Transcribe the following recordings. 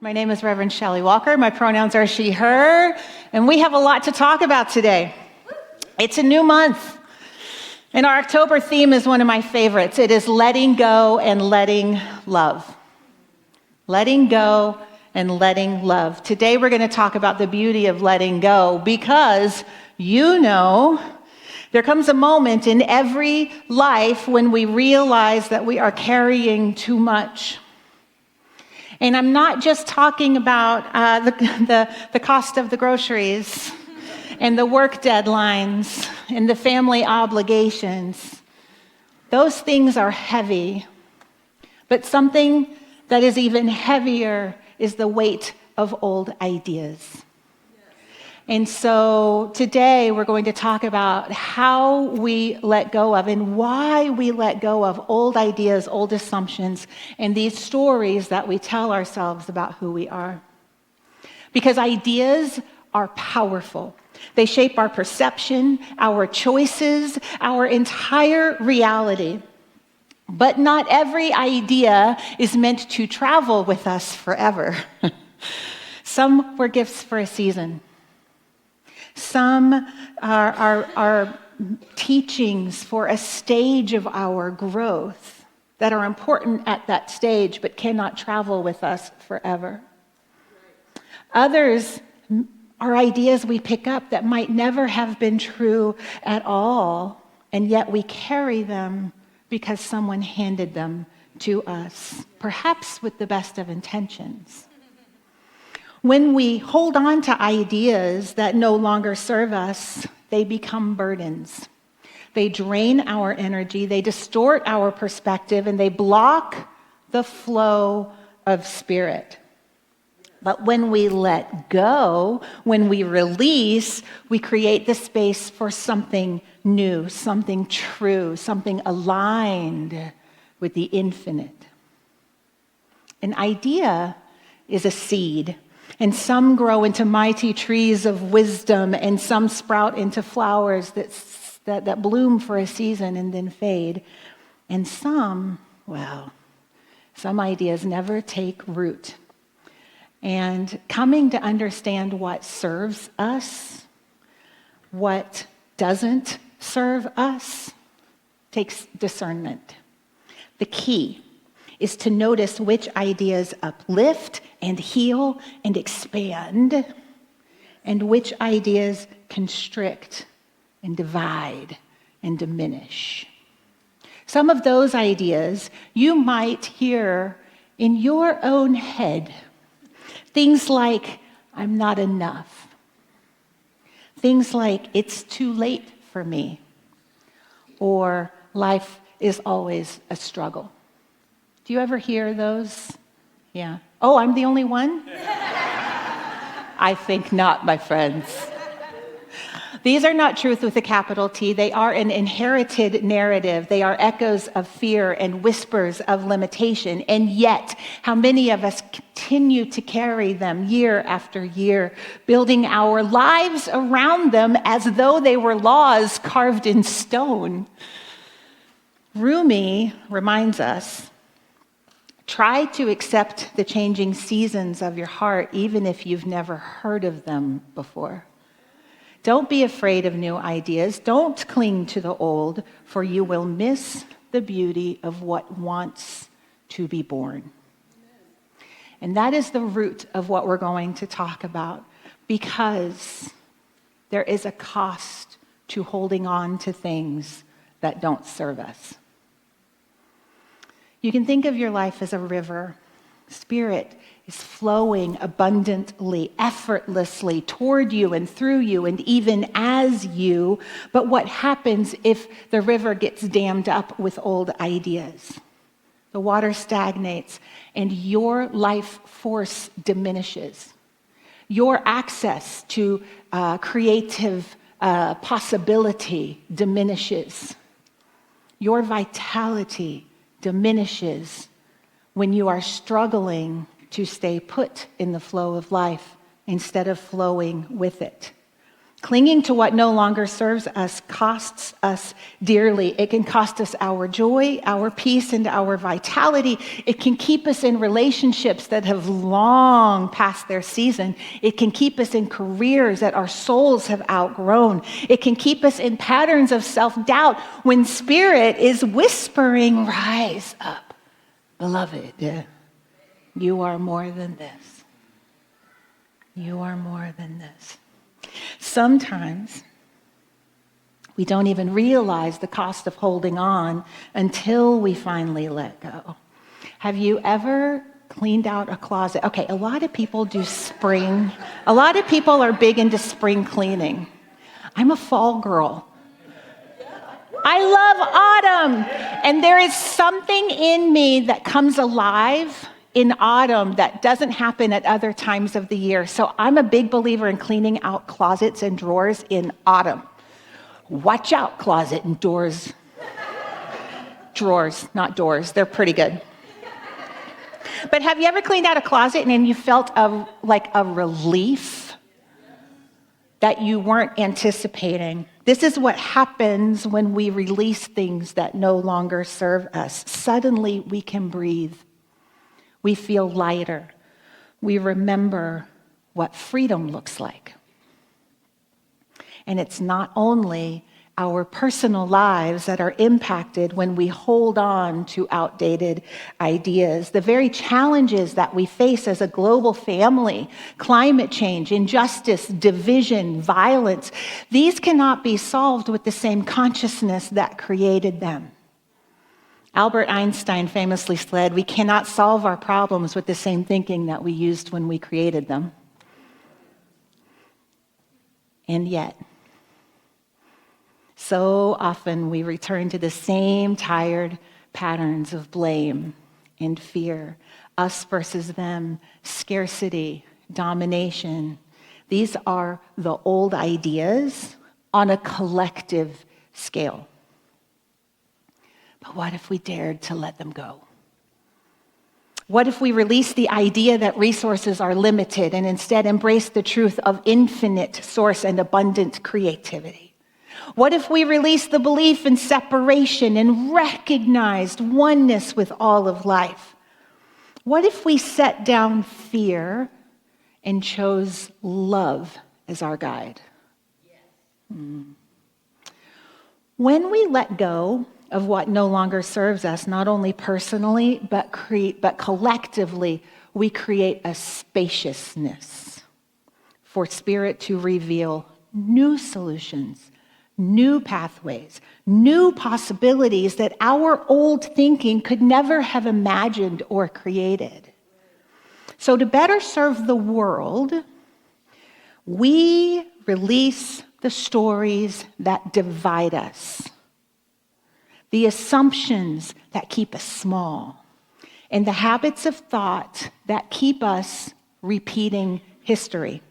My name is Reverend Shelley Walker. My pronouns are she, her, and we have a lot to talk about today. It's a new month, and our October theme is one of my favorites. It is letting go and letting love. Letting go and letting love. Today we're going to talk about the beauty of letting go because, there comes a moment in every life when we realize that we are carrying too much. And I'm not just talking about the cost of the groceries and the work deadlines and the family obligations. Those things are heavy. But something that is even heavier is the weight of old ideas. And so today we're going to talk about how we let go of and why we let go of old ideas, old assumptions, and these stories that we tell ourselves about who we are. Because ideas are powerful. They shape our perception, our choices, our entire reality. But not every idea is meant to travel with us forever. Some were gifts for a season. Some are teachings for a stage of our growth that are important at that stage but cannot travel with us forever. Others are ideas we pick up that might never have been true at all, and yet we carry them because someone handed them to us, perhaps with the best of intentions. When we hold on to ideas that no longer serve us, they become burdens. They drain our energy, they distort our perspective, and they block the flow of spirit. But when we let go, when we release, we create the space for something new, something true, something aligned with the infinite. An idea is a seed. And some grow into mighty trees of wisdom, and some sprout into flowers that bloom for a season and then fade. And some ideas never take root. And coming to understand what serves us, what doesn't serve us, takes discernment. The key is to notice which ideas uplift and heal and expand, and which ideas constrict and divide and diminish. Some of those ideas you might hear in your own head. Things like, I'm not enough. Things like, it's too late for me. Or, life is always a struggle. Do you ever hear those? Yeah. Oh, I'm the only one? I think not, my friends. These are not truth with a capital T. They are an inherited narrative. They are echoes of fear and whispers of limitation. And yet, how many of us continue to carry them year after year, building our lives around them as though they were laws carved in stone? Rumi reminds us, try to accept the changing seasons of your heart, even if you've never heard of them before. Don't be afraid of new ideas. Don't cling to the old, for you will miss the beauty of what wants to be born. And that is the root of what we're going to talk about, because there is a cost to holding on to things that don't serve us. You can think of your life as a river. Spirit is flowing abundantly, effortlessly toward you and through you and even as you. But what happens if the river gets dammed up with old ideas? The water stagnates and your life force diminishes. Your access to creative possibility diminishes. Your vitality diminishes when you are struggling to stay put in the flow of life instead of flowing with it. Clinging to what no longer serves us costs us dearly. It can cost us our joy, our peace, and our vitality. It can keep us in relationships that have long passed their season. It can keep us in careers that our souls have outgrown. It can keep us in patterns of self-doubt when Spirit is whispering, "Rise up, beloved. You are more than this. You are more than this." Sometimes we don't even realize the cost of holding on until we finally let go. Have you ever cleaned out a closet? Okay, a lot of people do spring. A lot of people are big into spring cleaning. I'm a fall girl. I love autumn. And there is something in me that comes alive in autumn that doesn't happen at other times of the year. So I'm a big believer in cleaning out closets and drawers in autumn. Watch out, closet and doors. Drawers, not doors. They're pretty good. But have you ever cleaned out a closet and then you felt like a relief that you weren't anticipating? This is what happens when we release things that no longer serve us. Suddenly we can breathe. We feel lighter. We remember what freedom looks like. And it's not only our personal lives that are impacted when we hold on to outdated ideas. The very challenges that we face as a global family, climate change, injustice, division, violence, these cannot be solved with the same consciousness that created them. Albert Einstein famously said, "We cannot solve our problems with the same thinking that we used when we created them." And yet, so often we return to the same tired patterns of blame and fear, us versus them, scarcity, domination. These are the old ideas on a collective scale. But what if we dared to let them go? What if we release the idea that resources are limited and instead embrace the truth of infinite source and abundant creativity? What if we release the belief in separation and recognized oneness with all of life? What if we set down fear and chose love as our guide? When we let go of what no longer serves us, not only personally, but collectively, we create a spaciousness for Spirit to reveal new solutions, new pathways, new possibilities that our old thinking could never have imagined or created. So to better serve the world, we release the stories that divide us, the assumptions that keep us small, and the habits of thought that keep us repeating history.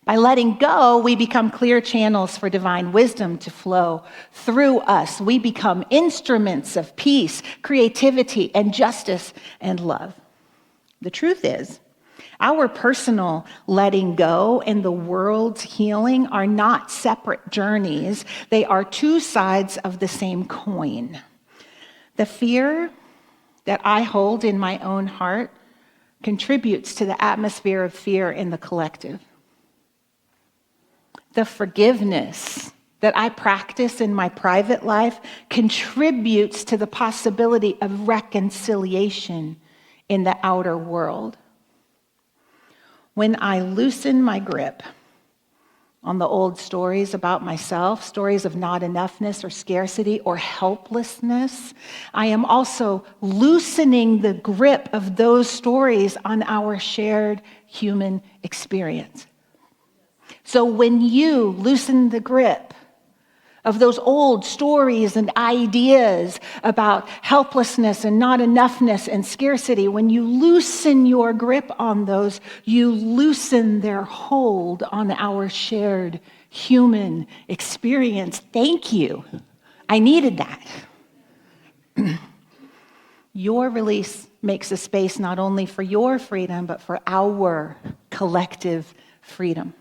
By letting go, we become clear channels for divine wisdom to flow through us. We become instruments of peace, creativity, and justice and love. The truth is, our personal letting go and the world's healing are not separate journeys. They are two sides of the same coin. The fear that I hold in my own heart contributes to the atmosphere of fear in the collective. The forgiveness that I practice in my private life contributes to the possibility of reconciliation in the outer world. When I loosen my grip on the old stories about myself, stories of not enoughness or scarcity or helplessness, I am also loosening the grip of those stories on our shared human experience. So when you loosen the grip of those old stories and ideas about helplessness and not enoughness and scarcity, when you loosen your grip on those, you loosen their hold on our shared human experience. Thank you. I needed that. Your release makes a space not only for your freedom, but for our collective freedom.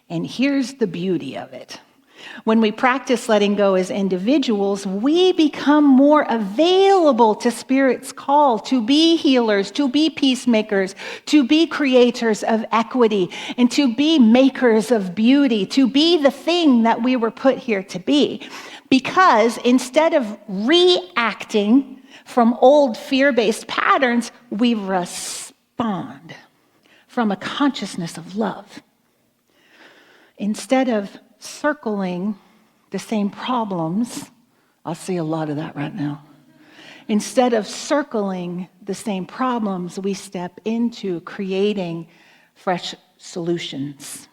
And here's the beauty of it. When we practice letting go as individuals, we become more available to Spirit's call to be healers, to be peacemakers, to be creators of equity, and to be makers of beauty, to be the thing that we were put here to be. Because instead of reacting from old fear-based patterns, we respond from a consciousness of love. Instead of circling the same problems, I see a lot of that right now. Instead of circling the same problems, we step into creating fresh solutions.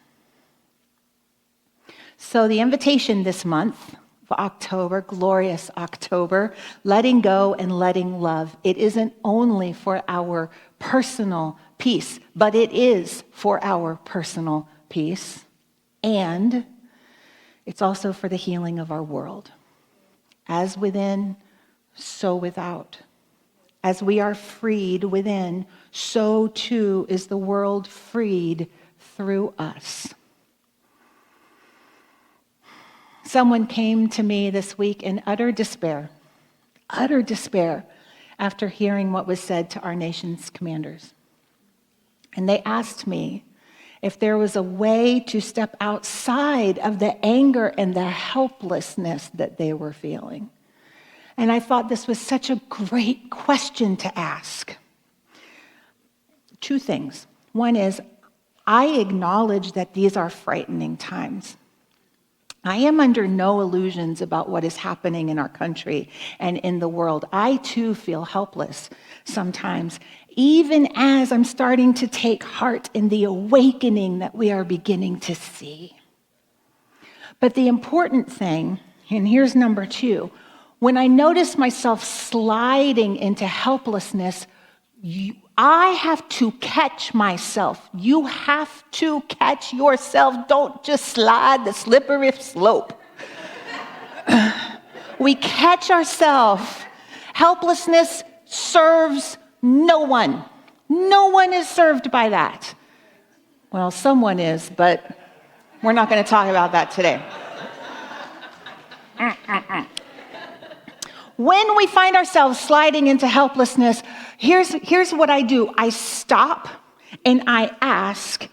So the invitation this month for October, glorious October, letting go and letting love. It isn't only for our personal peace, but it is for our personal peace. And it's also for the healing of our world. As within, so without. As we are freed within, so too is the world freed through us. Someone came to me this week in utter despair after hearing what was said to our nation's commanders. And they asked me if there was a way to step outside of the anger and the helplessness that they were feeling. And I thought this was such a great question to ask. Two things. One is, I acknowledge that these are frightening times. I am under no illusions about what is happening in our country and in the world. I too feel helpless sometimes, even as I'm starting to take heart in the awakening that we are beginning to see. But the important thing, and here's number two, when I notice myself sliding into helplessness, I have to catch myself. You have to catch yourself. Don't just slide the slippery slope. We catch ourselves. Helplessness serves no one. No one is served by that. Well, someone is, but we're not going to talk about that today. When we find ourselves sliding into helplessness, here's what I do. I stop and I ask,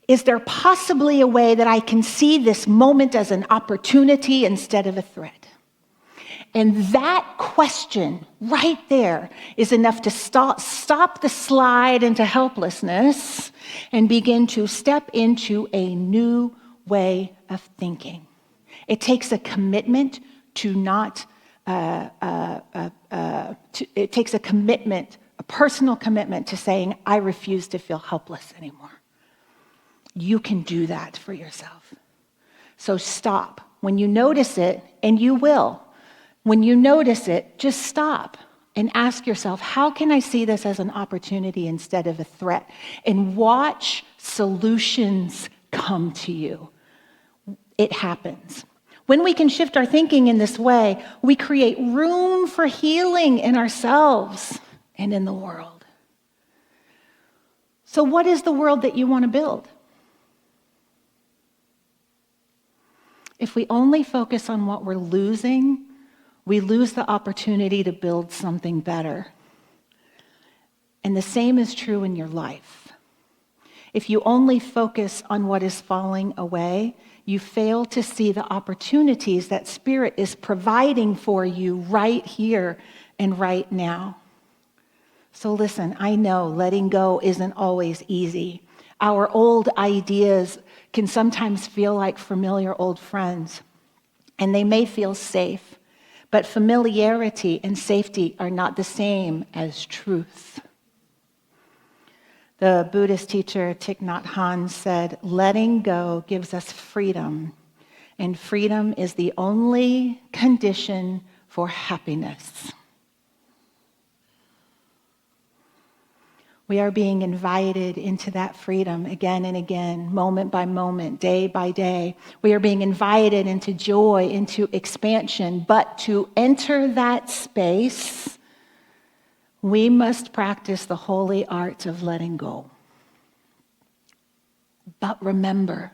is there possibly a way that I can see this moment as an opportunity instead of a threat? And that question right there is enough to stop the slide into helplessness and begin to step into a new way of thinking. It takes a commitment to not it takes a commitment, a personal commitment to saying, I refuse to feel helpless anymore. You can do that for yourself. So stop. When you notice it, and you will, when you notice it, just stop and ask yourself, how can I see this as an opportunity instead of a threat? And watch solutions come to you. It happens. When we can shift our thinking in this way, we create room for healing in ourselves and in the world. So what is the world that you want to build? If we only focus on what we're losing, we lose the opportunity to build something better. And the same is true in your life. If you only focus on what is falling away, you fail to see the opportunities that Spirit is providing for you right here and right now. So listen, I know letting go isn't always easy. Our old ideas can sometimes feel like familiar old friends, and they may feel safe, but familiarity and safety are not the same as truth. The Buddhist teacher Thich Nhat Hanh said, letting go gives us freedom, and freedom is the only condition for happiness. We are being invited into that freedom again and again, moment by moment, day by day. We are being invited into joy, into expansion, but to enter that space, we must practice the holy art of letting go. But remember,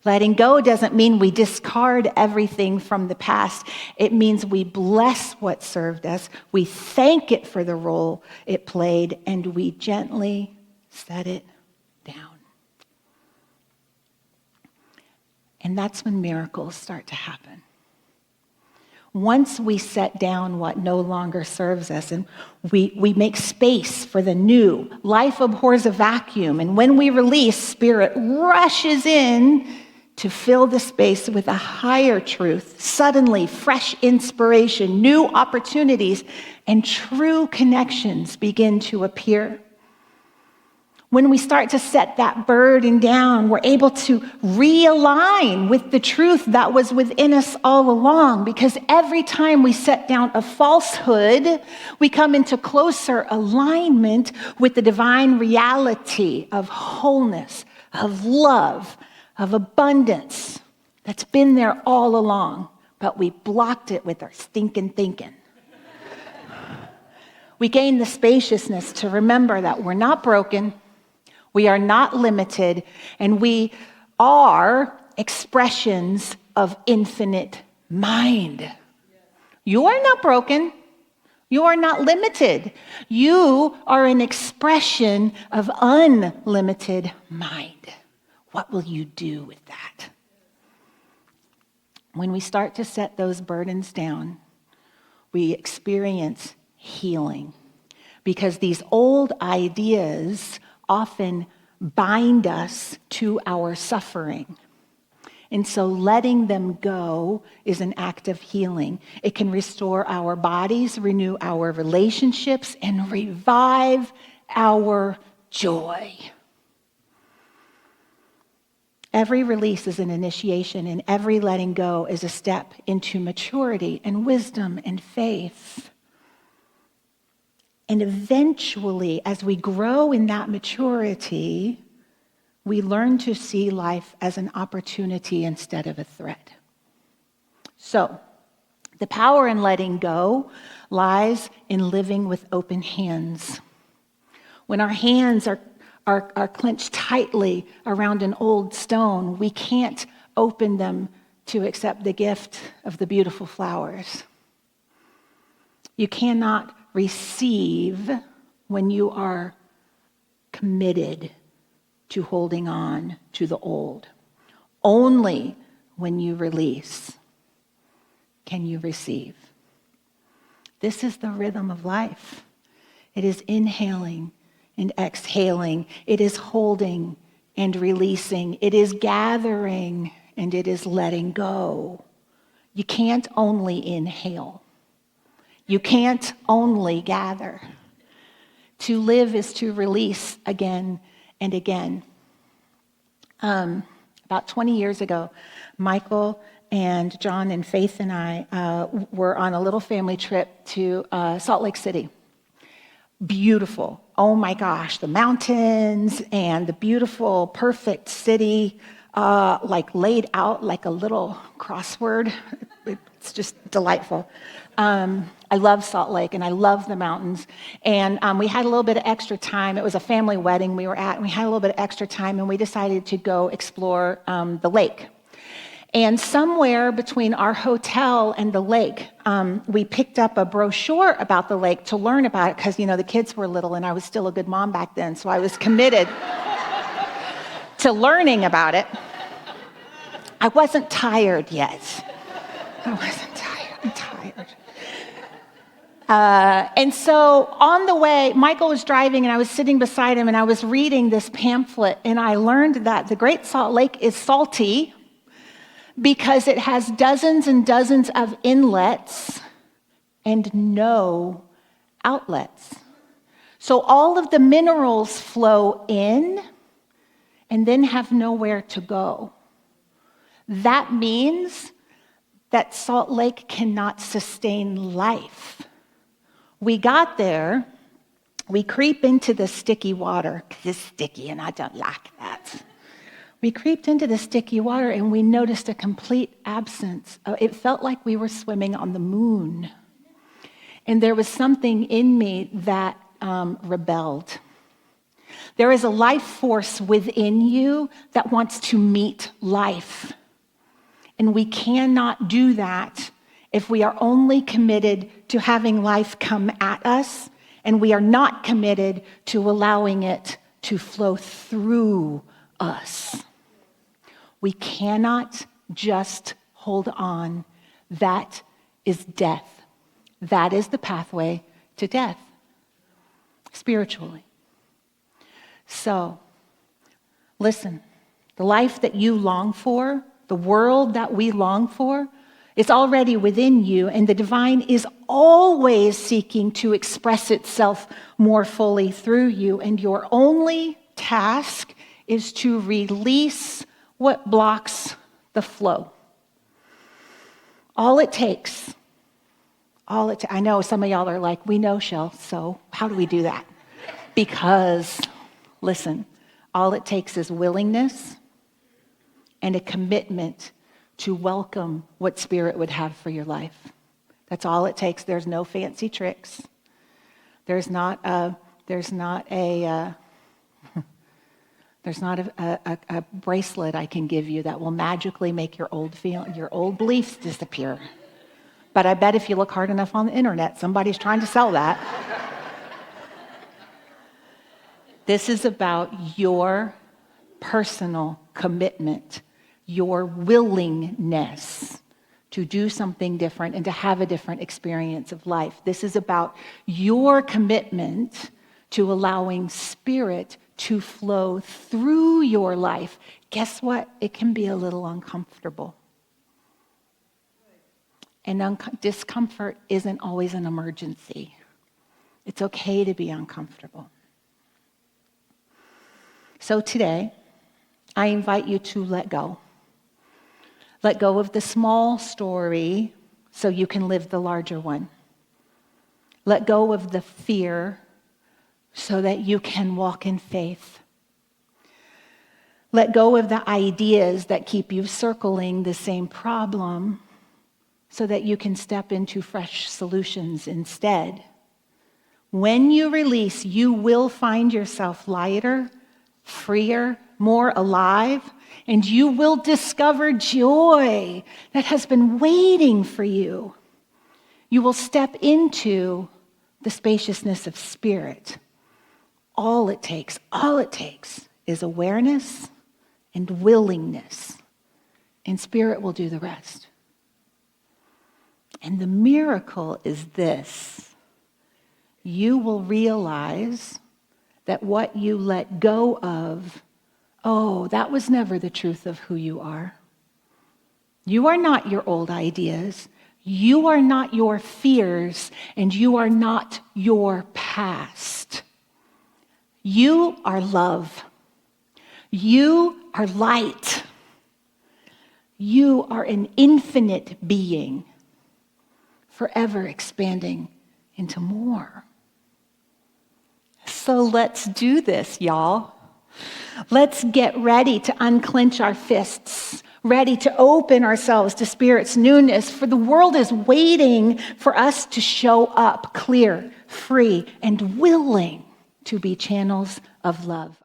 Letting go doesn't mean we discard everything from the past. It means we bless what served us, we thank it for the role it played, and we gently set it down. And that's when miracles start to happen. Once we set down what no longer serves us and we make space for the new, life abhors a vacuum. And when we release, Spirit rushes in to fill the space with a higher truth. Suddenly, fresh inspiration, new opportunities, and true connections begin to appear. When we start to set that burden down, we're able to realign with the truth that was within us all along. Because every time we set down a falsehood, we come into closer alignment with the divine reality of wholeness, of love, of abundance that's been there all along, but we blocked it with our stinking thinking. We gain the spaciousness to remember that we're not broken, we are not limited, and we are expressions of infinite mind. You are not broken. You are not limited. You are an expression of unlimited mind. What will you do with that? When we start to set those burdens down, we experience healing, because these old ideas often bind us to our suffering. And so letting them go is an act of healing. It can restore our bodies, renew our relationships, and revive our joy. Every release is an initiation, and every letting go is a step into maturity and wisdom and faith. And eventually, as we grow in that maturity, we learn to see life as an opportunity instead of a threat. So, the power in letting go lies in living with open hands. When our hands are clenched tightly around an old stone, we can't open them to accept the gift of the beautiful flowers. You cannot receive when you are committed to holding on to the old. Only when you release can you receive. This is the rhythm of life. It is inhaling and exhaling. It is holding and releasing. It is gathering and it is letting go. You can't only inhale. You can't only gather. To live is to release again and again. About 20 years ago, Michael and John and Faith and I were on a little family trip to Salt Lake City. Beautiful. Oh my gosh, the mountains and the beautiful, perfect city, like laid out like a little crossword. It's just delightful. I love Salt Lake and I love the mountains. And we had a little bit of extra time. It was a family wedding we were at, and we had a little bit of extra time, and we decided to go explore the lake. And somewhere between our hotel and the lake, we picked up a brochure about the lake to learn about it, because, the kids were little and I was still a good mom back then, so I was committed to learning about it. I wasn't tired yet. I'm tired. And so on the way, Michael was driving and I was sitting beside him and I was reading this pamphlet, and I learned that the Great Salt Lake is salty because it has dozens and dozens of inlets and no outlets. So all of the minerals flow in and then have nowhere to go. That means that Salt Lake cannot sustain life. We got there, we creep into the sticky water, because it's sticky and I don't like that. We creeped into the sticky water and we noticed a complete absence. It felt like we were swimming on the moon. And there was something in me that rebelled. There is a life force within you that wants to meet life. And we cannot do that if we are only committed to having life come at us, and we are not committed to allowing it to flow through us. We cannot just hold on. That is death. That is the pathway to death, spiritually. So, listen, the life that you long for, the world that we long for, is already within you, and the divine is always seeking to express itself more fully through you, and your only task is to release what blocks the flow. All it takes, I know some of y'all are like, we know, Shell, so how do we do that? Because, listen, all it takes is willingness and a commitment to welcome what Spirit would have for your life. That's all it takes. There's no fancy tricks. There's not a bracelet I can give you that will magically make your old beliefs disappear. But I bet if you look hard enough on the internet, somebody's trying to sell that. This is about your personal commitment, your willingness to do something different and to have a different experience of life. This is about your commitment to allowing Spirit to flow through your life. Guess what? It can be a little uncomfortable. And discomfort isn't always an emergency. It's okay to be uncomfortable. So today, I invite you to let go. Let go of the small story so you can live the larger one. Let go of the fear so that you can walk in faith. Let go of the ideas that keep you circling the same problem so that you can step into fresh solutions instead. When you release, you will find yourself lighter, freer, more alive, and you will discover joy that has been waiting for you. You will step into the spaciousness of Spirit. All it takes is awareness and willingness, and Spirit will do the rest. And the miracle is this: you will realize that what you let go of, that was never the truth of who you are. You are not your old ideas. You are not your fears, and you are not your past. You are love. You are light. You are an infinite being, forever expanding into more. So let's do this, y'all. Let's get ready to unclench our fists, ready to open ourselves to Spirit's newness, for the world is waiting for us to show up clear, free, and willing to be channels of love.